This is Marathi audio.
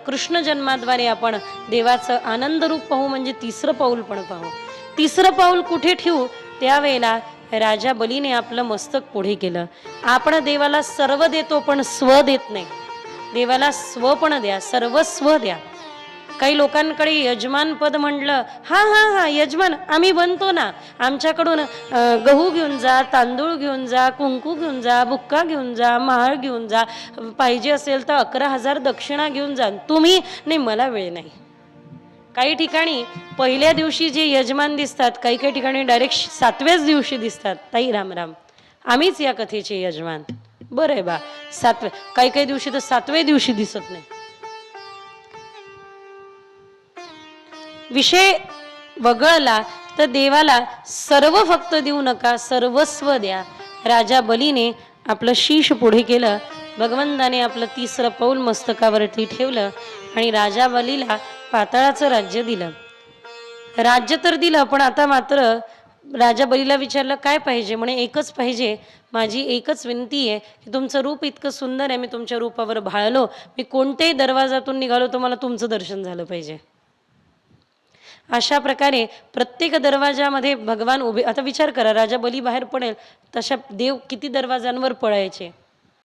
कृष्ण जन्माद्वारे आपण देवाचं आनंद रूप पाहू, म्हणजे तिसरं पाऊल पण पाहू. तिसरं पाऊल कुठे ठेवू? त्यावेळेला राजा बलीने आपलं मस्तक पुढे केलं. आपण देवाला सर्व देतो पण स्व देत नाही. देवाला स्व पण द्या, सर्वस्व द्या. काही लोकांकडे यजमान पद म्हटलं, हा हा हा यजमान आम्ही बनतो ना, आमच्याकडून गहू घेऊन जा, तांदूळ घेऊन जा, कुंकू घेऊन जा, बुक्का घेऊन जा, महाळ घेऊन जा, पाहिजे असेल तर 11,000 दक्षिणा घेऊन जा. तुम्ही नाही, मला वेळ नाही. काही ठिकाणी पहिल्या दिवशी जे यजमान दिसतात, काही काही ठिकाणी डायरेक्ट 7व्याच दिवशी दिसतात. ताई राम राम, आम्हीच या कथेचे यजमान. बरं आहे बा, 7व्या, काही काही दिवशी तर 7व्या दिवशी दिसत नाही. विषय वगळला तर देवाला सर्व फक्त देऊ नका, सर्वस्व द्या. राजा बलीने आपलं शीश पुढे केलं. भगवंताने आपलं तिसरं पाऊल मस्तकावरती ठेवलं आणि राजा बलीला पाताळाचं राज्य दिलं. राज्य तर दिलं, पण आता मात्र राजा बलीला विचारलं काय पाहिजे? म्हणे एकच पाहिजे, माझी एकच विनंती आहे की तुमचं रूप इतकं सुंदर आहे, मी तुमच्या रूपावर भाळलो, मी कोणत्याही दरवाजातून निघालो तर मला तुमचं दर्शन झालं पाहिजे. अशा प्रकारे प्रत्येक दरवाजामध्ये भगवान उभे. आता विचार करा, राजा बली बाहेर पडेल तशा देव किती दरवाजांवर पळायचे.